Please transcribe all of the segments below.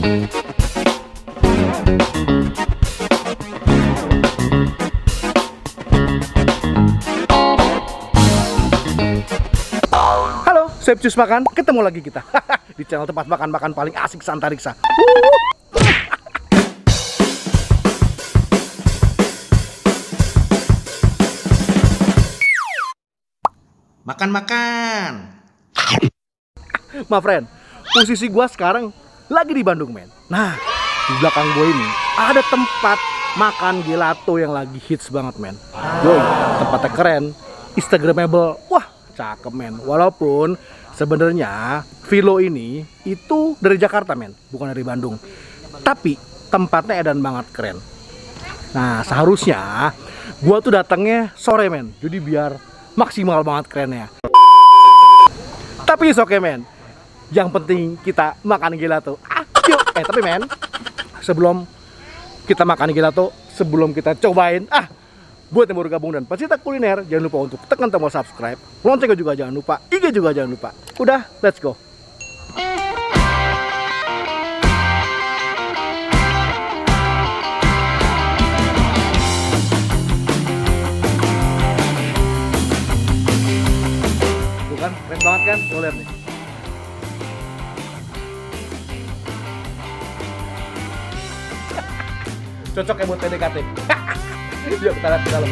Halo, Chef Cus Makan, ketemu lagi kita di channel tempat makan-makan paling asik Santariksa. Makan-makan. My friend, posisi gua sekarang lagi di Bandung, men. Nah, di belakang gua ini ada tempat makan gelato yang lagi hits banget, men. Yoi, tempatnya keren, instagramable. Wah, cakep, men. Walaupun sebenarnya Vilo ini itu dari Jakarta, men, bukan dari Bandung. Tapi tempatnya edan banget, keren. Nah, seharusnya gua tuh datangnya sore, men. Jadi biar maksimal banget kerennya. Tapi oke, men. Yang penting kita makan gelato. Yuk. Tapi men, sebelum kita makan gelato, sebelum kita cobain, buat yang baru gabung dan pecinta kuliner, jangan lupa untuk tekan tombol subscribe, loncengnya juga jangan lupa, IG juga jangan lupa. Udah, let's go. Tuh kan, keren banget kan? Lo lihat nih. Cocok ya buat PDKT. Yuk kita lihat ke dalam.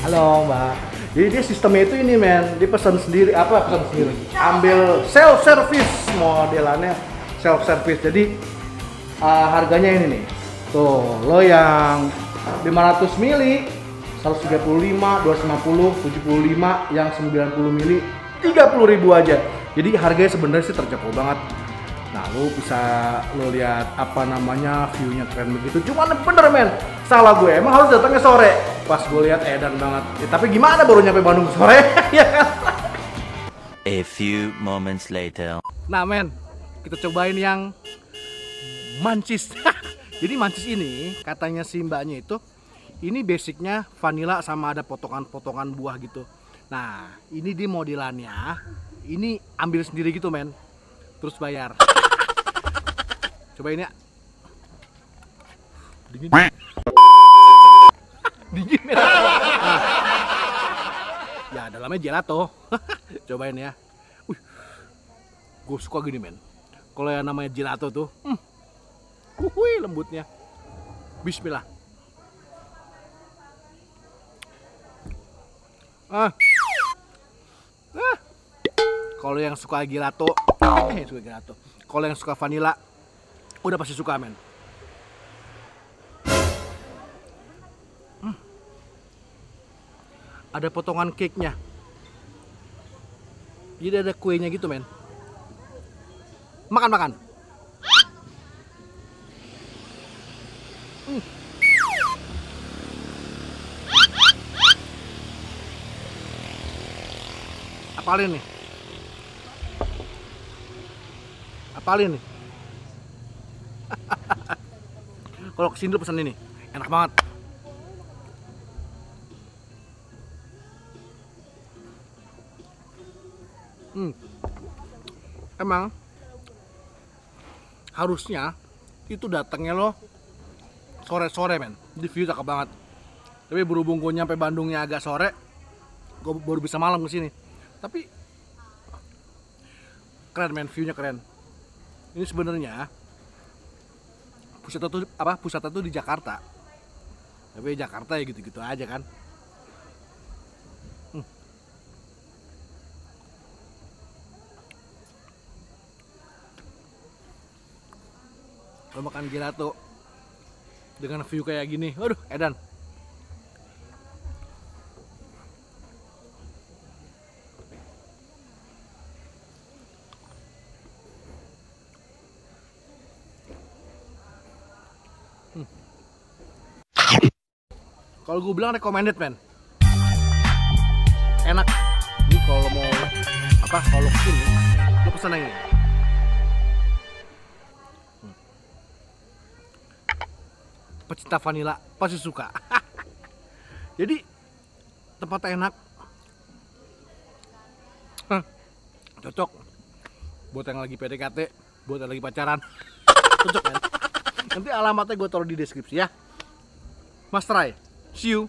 Halo Mbak. Jadi dia sistemnya itu ini, men. Dia pesan sendiri, pesan sendiri. Ambil self service, modelannya self service. Jadi harganya ini nih. Tuh, lo yang 500 mili 135, 250, 75, yang 90 mili 30.000 aja. Jadi harganya sebenarnya sih terjangkau banget. Nah, lo bisa lo lihat view-nya keren begitu. Cuman bener, men, salah gue, emang harus datangnya sore. Pas gue lihat edan banget. Tapi gimana baru nyampe Bandung sore? Ya kan? A few moments later. Nah, men, kita cobain yang mancis. Jadi mancis ini katanya si mbaknya itu ini basicnya vanilla sama ada potongan-potongan buah gitu. Nah, ini di modelannya ini ambil sendiri gitu, men. Terus bayar. Cobain ya. Dingin. Dingin, men. Nah. Ya, dalamnya gelato. Cobain ya. Gue suka gini, men. Kalau yang namanya gelato tuh, lembutnya. Bismillah. Kalau yang suka gelato, kalau yang suka vanilla, udah pasti suka, men. Ada potongan cake-nya. Jadi ada kuenya gitu, men. Makan. Apalin nih. Kalau kesini lu pesan ini, enak banget. Emang harusnya itu datangnya lo sore-sore, men. Di view cakep banget. Tapi berhubung gue nyampe Bandungnya agak sore, gue baru bisa malam kesini. Tapi keren, men, view-nya keren. Ini sebenarnya pusatnya tuh di Jakarta. Tapi Jakarta ya gitu-gitu aja kan. Kalau makan gelato dengan view kayak gini, waduh, edan. Kalau gue bilang recommended, men. Enak. Ini kalau mau kalau kesini, lo pesan yang ini. pecinta vanilla pasti suka. Jadi tempatnya enak. Cocok buat yang lagi PDKT, buat yang lagi pacaran. Cocok kan? Nanti alamatnya gue taruh di deskripsi ya. Mas try. See you.